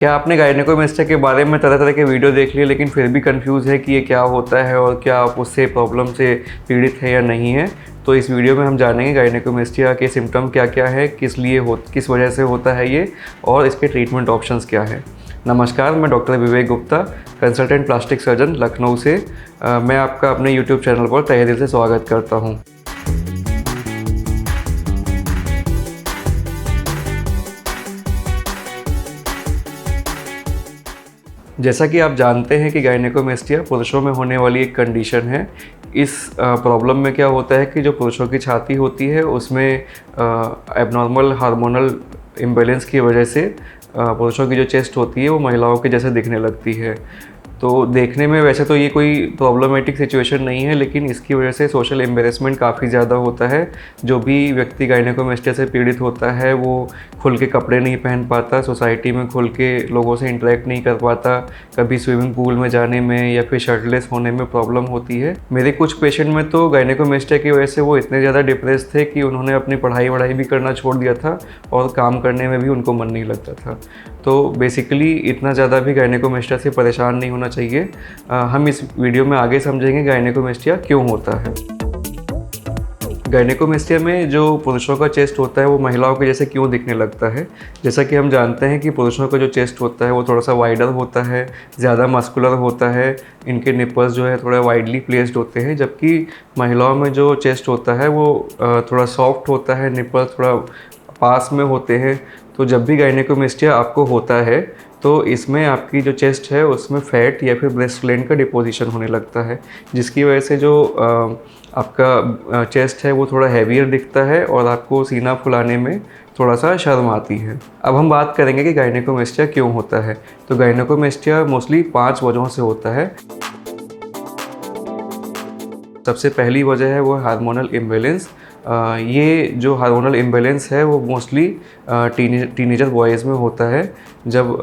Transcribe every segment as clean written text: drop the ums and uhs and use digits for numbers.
क्या आपने गायनेकोमेस्टिया के बारे में तरह तरह के वीडियो देख लिए लेकिन फिर भी कंफ्यूज है कि ये क्या होता है और क्या आप उससे प्रॉब्लम से पीड़ित है या नहीं है? तो इस वीडियो में हम जानेंगे गायनेकोमेस्टिया के सिम्टम क्या क्या है, किस वजह से होता है ये, और इसके ट्रीटमेंट ऑप्शंस क्या है। नमस्कार, मैं doctor Vivek Gupta, consultant plastic surgeon Lucknow से। मैं आपका अपने यूट्यूब चैनल पर तहे दिल से स्वागत करता हूँ। जैसा कि आप जानते हैं कि गायनेकोमेस्टिया पुरुषों में होने वाली एक कंडीशन है। इस प्रॉब्लम में क्या होता है कि जो पुरुषों की छाती होती है उसमें एबनॉर्मल हार्मोनल इम्बैलेंस की वजह से पुरुषों की जो चेस्ट होती है वो महिलाओं के जैसे दिखने लगती है। तो देखने में वैसे तो ये कोई प्रॉब्लमेटिक सिचुएशन नहीं है, लेकिन इसकी वजह से सोशल एम्बेरसमेंट काफ़ी ज़्यादा होता है। जो भी व्यक्ति गायनेकोमेस्टिया से पीड़ित होता है वो खुल के कपड़े नहीं पहन पाता, सोसाइटी में खुल के लोगों से इंटरेक्ट नहीं कर पाता, कभी स्विमिंग पूल में जाने में या फिर शर्टलेस होने में प्रॉब्लम होती है। मेरे कुछ पेशेंट में तो गायनेकोमेस्टिया की वजह से वो इतने ज़्यादा डिप्रेस थे कि उन्होंने अपनी पढ़ाई वढ़ाई भी करना छोड़ दिया था और काम करने में भी उनको मन नहीं लगता था। तो बेसिकली इतना ज़्यादा भी गायनेकोमेस्टिया से परेशान नहीं होना चाहिए। हम इस वीडियो में आगे समझेंगे गायनेकोमेस्टिया क्यों होता है। गायनेकोमेस्टिया में जो पुरुषों का चेस्ट होता है वो महिलाओं के जैसे क्यों दिखने लगता है। जैसा कि हम जानते हैं कि पुरुषों का जो चेस्ट होता है वो थोड़ा सा वाइडर होता है, ज़्यादा मस्कुलर होता है, इनके निपल्स जो है थोड़ा वाइडली प्लेस्ड होते हैं, जबकि महिलाओं में जो चेस्ट होता है वो थोड़ा सॉफ्ट होता है, निपल्स थोड़ा पास में होते हैं। तो जब भी गायनेकोमेस्टिया आपको होता है तो इसमें आपकी जो चेस्ट है उसमें फैट या फिर ब्रेस्ट ग्लैंड का डिपोजिशन होने लगता है, जिसकी वजह से जो आपका चेस्ट है वो थोड़ा हैवियर दिखता है और आपको सीना फुलाने में थोड़ा सा शर्म आती है। अब हम बात करेंगे कि गायनेकोमेस्टिया क्यों होता है। तो गायनेकोमेस्टिया मोस्टली 5 वजहों से होता है। सबसे पहली वजह है वो हार्मोनल इम्बैलेंस। ये जो हार्मोनल इम्बैलेंस है वो मोस्टली टीनेजर बॉयज़ में होता है। जब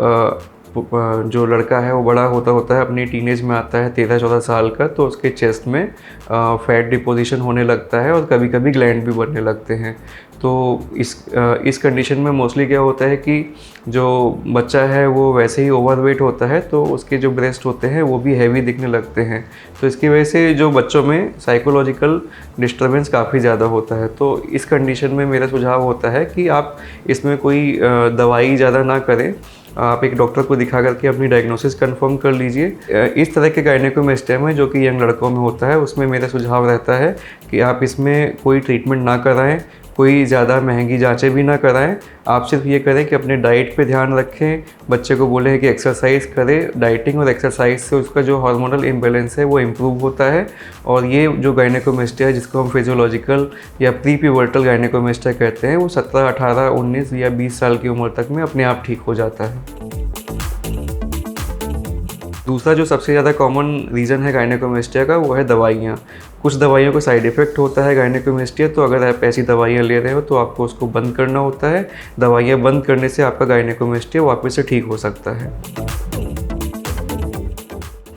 जो लड़का है वो बड़ा होता है, अपनी टीनेज में आता है 13-14 साल का, तो उसके चेस्ट में फैट डिपोजिशन होने लगता है और कभी कभी ग्लैंड भी बनने लगते हैं। तो इस कंडीशन में मोस्टली क्या होता है कि जो बच्चा है वो वैसे ही ओवरवेट होता है, तो उसके जो ब्रेस्ट होते हैं वो भी हैवी दिखने लगते हैं। तो इसकी वजह से जो बच्चों में साइकोलॉजिकल डिस्टर्बेंस काफ़ी ज़्यादा होता है। तो इस कंडीशन में मेरा सुझाव होता है कि आप इसमें कोई दवाई ज़्यादा ना करें, आप एक डॉक्टर को दिखा करके अपनी डायग्नोसिस कंफर्म कर लीजिए। इस तरह के गायनेकोमेस्टिया में जो कि यंग लड़कों में होता है उसमें मेरा सुझाव रहता है कि आप इसमें कोई ट्रीटमेंट ना कराएं, कोई ज़्यादा महंगी जांचें भी ना कराएं। आप सिर्फ ये करें कि अपने डाइट पे ध्यान रखें, बच्चे को बोलें कि एक्सरसाइज करे। डाइटिंग और एक्सरसाइज से उसका जो हार्मोनल इम्बैलेंस है वो इम्प्रूव होता है, और ये जो गायनेकोमेस्टिया जिसको हम फिजियोलॉजिकल या प्री प्यूबर्टल गायनेकोमेस्टिया कहते हैं वो 17, 18, 19 या 20 साल की उम्र तक में अपने आप ठीक हो जाता है। दूसरा जो सबसे ज़्यादा कॉमन रीज़न है गायनेकोमेस्टिया का वो है दवाइयाँ। कुछ दवाइयों का साइड इफ़ेक्ट होता है गायनेकोमेस्टिया, तो अगर आप ऐसी दवाइयाँ ले रहे हो तो आपको उसको बंद करना होता है। दवाइयाँ बंद करने से आपका गायनेकोमेस्टिया वापस से ठीक हो सकता है।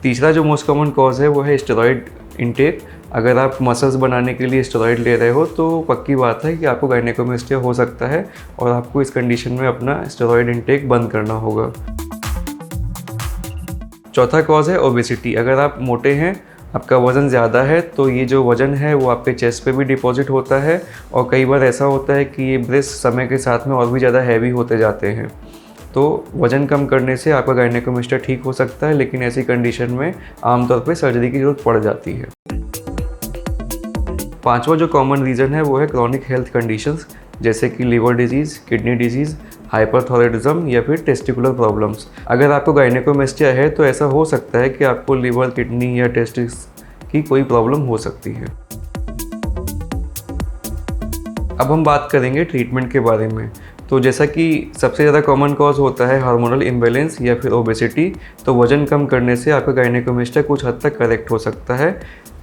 तीसरा जो मोस्ट कॉमन कॉज है वो है स्टेरॉइड इंटेक। अगर आप मसल्स बनाने के लिए स्टेरॉइड ले रहे हो तो पक्की बात है कि आपको गायनेकोमेस्टिया हो सकता है और आपको इस कंडीशन में अपना स्टेरॉइड इंटेक बंद करना होगा। चौथा कॉज है ओबेसिटी। अगर आप मोटे हैं, आपका वज़न ज़्यादा है, तो ये जो वज़न है वो आपके चेस्ट पे भी डिपॉजिट होता है, और कई बार ऐसा होता है कि ये ब्रेस्ट समय के साथ में और भी ज़्यादा हैवी होते जाते हैं। तो वज़न कम करने से आपका गायनेकोमेस्टिया ठीक हो सकता है, लेकिन ऐसी कंडीशन में आमतौर पे सर्जरी की ज़रूरत पड़ जाती है। पांचवा जो कॉमन रीज़न है वो है क्रॉनिक हेल्थ कंडीशंस, जैसे कि liver disease, kidney disease, hyperthyroidism या फिर टेस्टिकुलर प्रॉब्लम्स। अगर आपको गायनेकोमेस्टिया है तो ऐसा हो सकता है कि आपको लिवर, किडनी या टेस्टिस की कोई प्रॉब्लम हो सकती है। अब हम बात करेंगे ट्रीटमेंट के बारे में। तो जैसा कि सबसे ज़्यादा कॉमन कॉज होता है हार्मोनल इम्बैलेंस या फिर ओबेसिटी, तो वज़न कम करने से आपका गायनेकोमेस्टिया कुछ हद तक करेक्ट हो सकता है।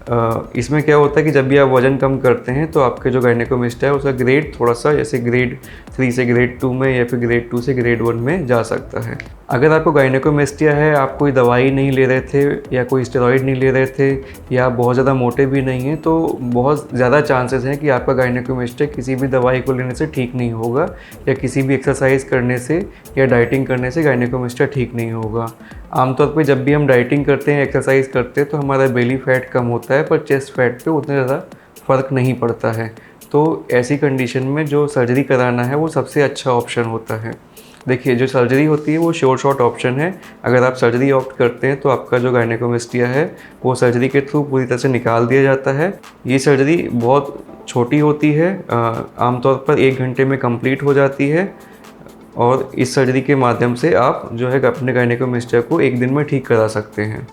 इसमें क्या होता है कि जब भी आप वज़न कम करते हैं तो आपके जो गायनेकोमेस्टिया है उसका ग्रेड थोड़ा सा जैसे ग्रेड 3 से ग्रेड 2 में या फिर ग्रेड 2 से ग्रेड 1 में जा सकता है। अगर आपको गायनेकोमेस्टिया है, आप कोई दवाई नहीं ले रहे थे या कोई स्टेरॉइड नहीं ले रहे थे या आप बहुत ज़्यादा मोटे भी नहीं हैं, तो बहुत ज़्यादा चांसेस हैं कि आपका गायनेकोमेस्टिया किसी भी दवाई को लेने से ठीक नहीं होगा या किसी भी एक्सरसाइज करने से या डाइटिंग करने से गायनेकोमेस्टिया ठीक नहीं होगा। आमतौर पे जब भी हम डाइटिंग करते हैं, एक्सरसाइज करते हैं तो हमारा बेली फैट कम होता है, पर चेस्ट फैट पे उतना ज़्यादा फ़र्क नहीं पड़ता है। तो ऐसी कंडीशन में जो सर्जरी कराना है वो सबसे अच्छा ऑप्शन होता है। देखिए, जो सर्जरी होती है वो श्योर शॉट ऑप्शन है। अगर आप सर्जरी ऑप्ट करते हैं तो आपका जो गायनेकोमेस्टिया है वो सर्जरी के थ्रू पूरी तरह से निकाल दिया जाता है। ये सर्जरी बहुत छोटी होती है, आमतौर पर 1 घंटे में कंप्लीट हो जाती है और इस सर्जरी के माध्यम से आप जो है अपने गायनेकोमेस्टिया को 1 दिन में ठीक करा सकते हैं।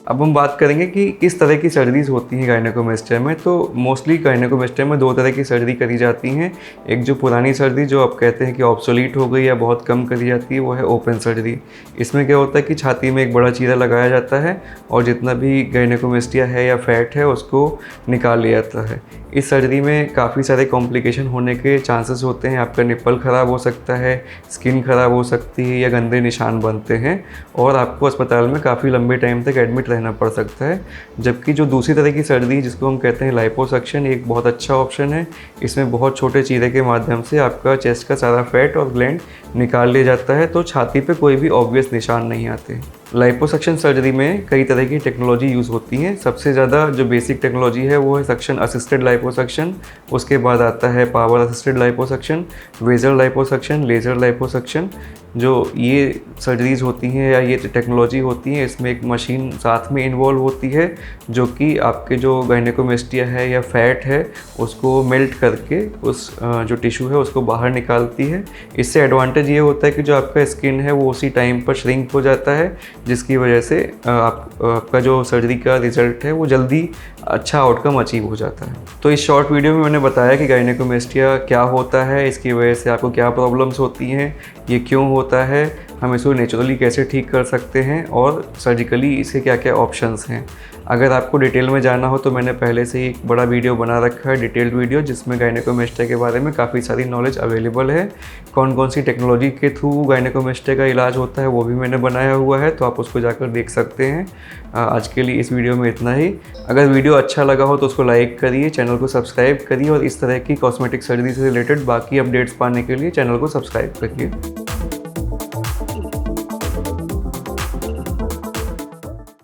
अब हम बात करेंगे कि किस तरह की सर्जरीज होती हैं गायनेकोमेस्टिया में। तो मोस्टली गायनेकोमेस्टिया में 2 तरह की सर्जरी करी जाती हैं। एक जो पुरानी सर्जरी जो आप कहते हैं कि ऑब्सोलीट हो गई या बहुत कम करी जाती है, वो है ओपन सर्जरी। इसमें क्या होता है कि छाती में एक बड़ा चीरा लगाया जाता है और जितना भी गायनेकोमेस्टिया है या फैट है उसको निकाल लिया जाता है। इस सर्जरी में काफ़ी सारे कॉम्प्लिकेशन होने के चांसेस होते हैं। आपका निप्पल ख़राब हो सकता है, स्किन ख़राब हो सकती है या गंदे निशान बनते हैं और आपको अस्पताल में काफ़ी लंबे टाइम तक एडमिट रहना पड़ सकता है। जबकि जो दूसरी तरह की सर्जरी जिसको हम कहते हैं लाइपोसक्शन, एक बहुत अच्छा ऑप्शन है। इसमें बहुत छोटे चीरे के माध्यम से आपका चेस्ट का सारा फैट और ग्लैंड निकाल लिया जाता है, तो छाती पे कोई भी ऑब्वियस निशान नहीं आते। लाइपोसक्शन सर्जरी में कई तरह की टेक्नोलॉजी यूज़ होती हैं। सबसे ज़्यादा जो बेसिक टेक्नोलॉजी है वो है सक्शन असिस्टेड लाइपोसक्शन। उसके बाद आता है power assisted liposuction, vaser liposuction, laser liposuction. जो ये सर्जरीज़ होती हैं या ये टेक्नोलॉजी होती है, इसमें एक मशीन साथ में इन्वॉल्व होती है जो कि आपके जो गायनेकोमेस्टिया है या फैट है उसको मेल्ट करके उस जो टिश्यू है उसको बाहर निकालती है। इससे एडवांटेज ये होता है कि जो आपका स्किन है वो उसी टाइम पर श्रिंक हो जाता है, जिसकी वजह से आपका जो सर्जरी का रिज़ल्ट है वो जल्दी अच्छा आउटकम अचीव हो जाता है। तो इस शॉर्ट वीडियो में मैंने बताया कि गायनेकोमेस्टिया क्या होता है, इसकी वजह से आपको क्या प्रॉब्लम्स होती हैं, ये क्यों होता है, हम इसको नेचुरली कैसे ठीक कर सकते हैं और सर्जिकली इसके क्या क्या ऑप्शंस हैं। अगर आपको डिटेल में जानना हो तो मैंने पहले से ही एक बड़ा वीडियो बना रखा है, डिटेल्ड वीडियो, जिसमें गायनेकोमेस्टिया के बारे में काफ़ी सारी नॉलेज अवेलेबल है। कौन कौन सी टेक्नोलॉजी के थ्रू गायनेकोमेस्टिया का इलाज होता है वो भी मैंने बनाया हुआ है, तो आप उसको जाकर देख सकते हैं। आज के लिए इस वीडियो में इतना ही। अगर वीडियो अच्छा लगा हो तो उसको लाइक करिए, चैनल को सब्सक्राइब करिए और इस तरह की कॉस्मेटिक सर्जरी से रिलेटेड बाकी अपडेट्स पाने के लिए चैनल को सब्सक्राइब करिए।